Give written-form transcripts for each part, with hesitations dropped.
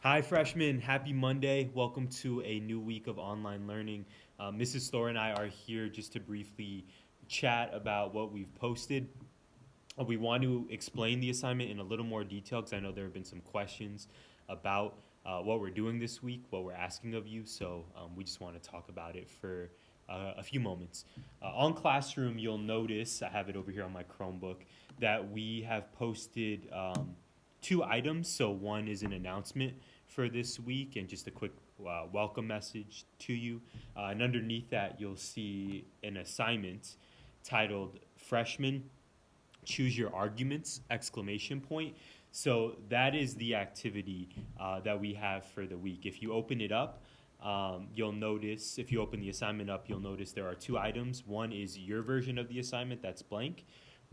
Hi, freshmen. Happy Monday. Welcome to a new week of online learning. Mrs. Storr and I are here just to briefly chat about what we've posted. We want to explain the assignment in a little more detail because I know there have been some questions about what we're doing this week, what we're asking of you. So we just want to talk about it for a few moments. On Classroom, you'll notice, I have it over here on my Chromebook, that we have posted two items. So one is an announcement for this week and just a quick welcome message to you. And underneath that, you'll see an assignment titled Freshman Choose Your Arguments, exclamation point. So that is the activity that we have for the week. If you open it up, you'll notice, if you open the assignment up, you'll notice there are two items. One is your version of the assignment, that's blank.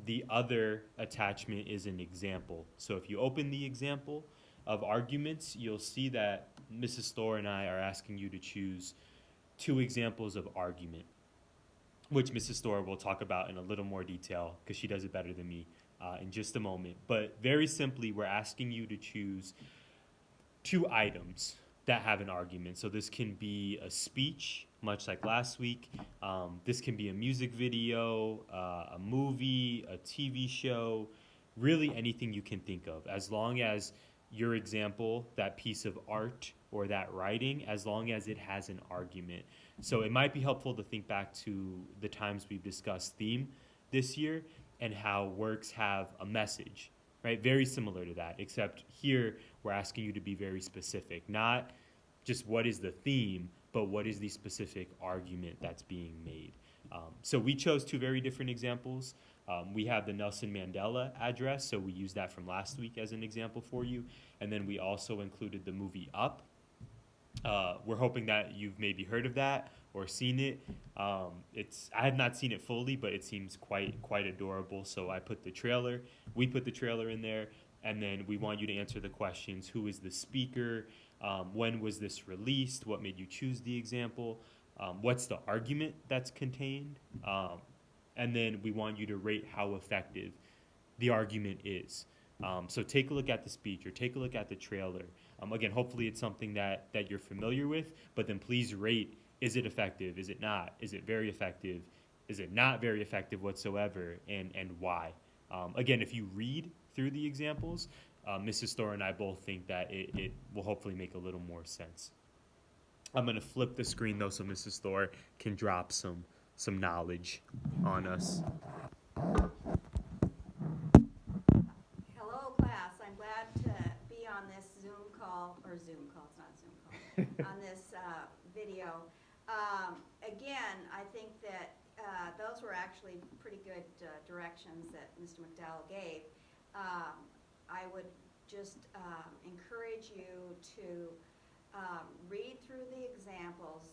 The other attachment is an example. So if you open the example of arguments, you'll see that Mrs. Storr and I are asking you to choose two examples of argument, which Mrs. Storr will talk about in a little more detail because she does it better than me in just a moment. But very simply, we're asking you to choose two items that have an argument. So this can be a speech, much like last week. This can be a music video, a movie, a TV show, really anything you can think of. As long as your example, that piece of art or that writing, as long as it has an argument. So it might be helpful to think back to the times we've discussed theme this year and how works have a message, right? Very similar to that, except here we're asking you to be very specific, not just what is the theme, but what is the specific argument that's being made. So we chose two very different examples. We have the Nelson Mandela address, so we used that from last week as an example for you. And then we also included the movie Up. We're hoping that you've maybe heard of that or seen it. I have not seen it fully, but it seems quite adorable. So we put the trailer in there, and then we want you to answer the questions: who is the speaker? When was this released? What made you choose the example? What's the argument that's contained? And then we want you to rate how effective the argument is. So take a look at the speech or take a look at the trailer. Again, hopefully it's something that you're familiar with, but then please rate, is it effective? Is it not? Is it very effective? Is it not very effective whatsoever? And why? Again, if you read through the examples, Mrs. Storr and I both think that it will hopefully make a little more sense. I'm going to flip the screen though so Mrs. Storr can drop some knowledge on us. Hello, class. I'm glad to be on this it's not Zoom call, on this video. Again, I think that those were actually pretty good directions that Mr. McDowell gave. I would just encourage you to read through the examples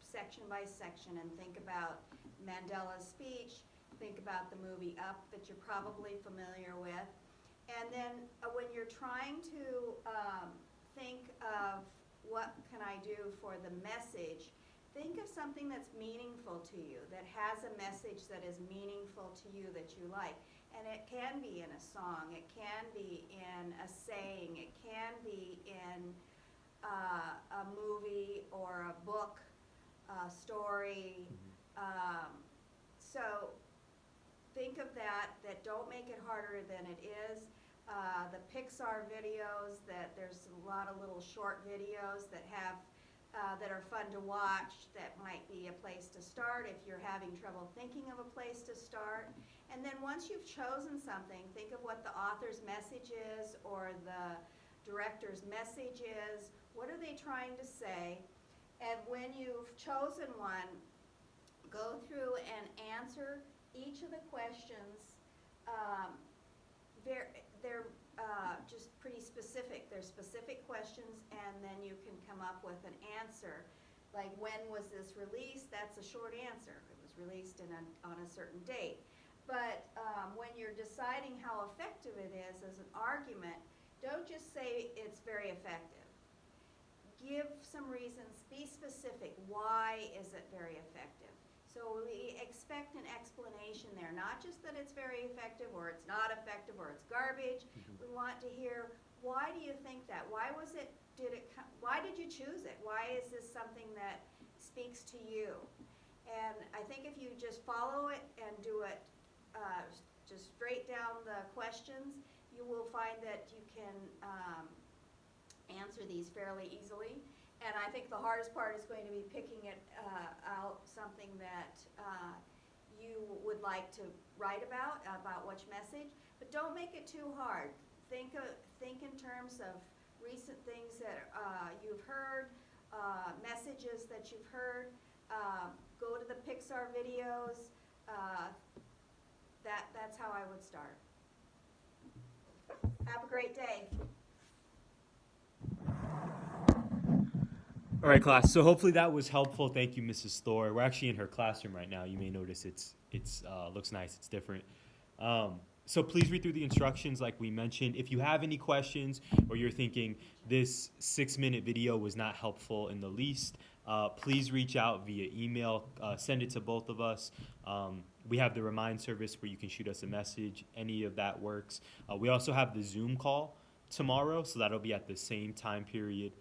section by section and think about Mandela's speech, think about the movie Up that you're probably familiar with. And then when you're trying to think of what can I do for the message, think of something that's meaningful to you, that has a message that is meaningful to you that you like. And it can be in a song, it can be in a saying, it can be in a movie or a book, story. So think of that don't make it harder than it is. The Pixar videos, that there's a lot of little short videos that have that are fun to watch, that might be a place to start if you're having trouble thinking of a place to start. And then once you've chosen something, think of what the author's message is or the director's message is. What are they trying to say? And when you've chosen one, go through and answer each of the questions. They're just pretty specific. They're specific questions, and then you can come up with an answer. Like, when was this released? That's a short answer. It was released on a certain date. But when you're deciding how effective it is as an argument, don't just say it's very effective. Give some reasons. Be specific. Why is it very effective? So we expect an explanation there, not just that it's very effective or it's not effective or it's garbage. We want to hear why do you think that? Why was it, why did you choose it? Why is this something that speaks to you? And I think if you just follow it and do it just straight down the questions, you will find that you can answer these fairly easily. And I think the hardest part is going to be picking it out something that you would like to write about which message. But don't make it too hard. Think in terms of recent things that you've heard, messages that you've heard. Go to the Pixar videos. That's how I would start. Have a great day. All right, class. So hopefully that was helpful. Thank you, Mrs. Thor. We're actually in her classroom right now. You may notice it's looks nice. It's different. So please read through the instructions like we mentioned. If you have any questions or you're thinking this 6-minute video was not helpful in the least, please reach out via email. Send it to both of us. We have the Remind service where you can shoot us a message. Any of that works. We also have the Zoom call tomorrow, so that'll be at the same time period.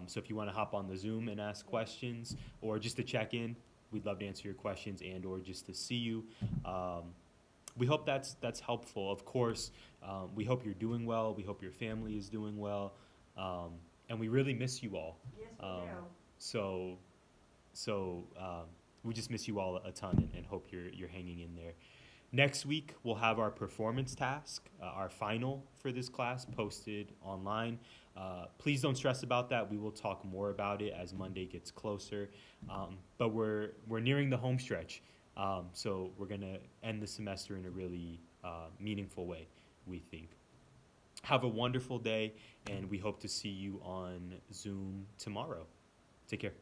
So if you want to hop on the Zoom and ask questions or just to check in, we'd love to answer your questions and or just to see you. We hope that's helpful. Of course, we hope you're doing well. We hope your family is doing well. And we really miss you all. Yes, we do. So we just miss you all a ton and hope you're hanging in there. Next week, we'll have our performance task, our final for this class, posted online. Please don't stress about that. We will talk more about it as Monday gets closer. But we're nearing the home stretch. So we're going to end the semester in a really meaningful way, we think. Have a wonderful day, and we hope to see you on Zoom tomorrow. Take care.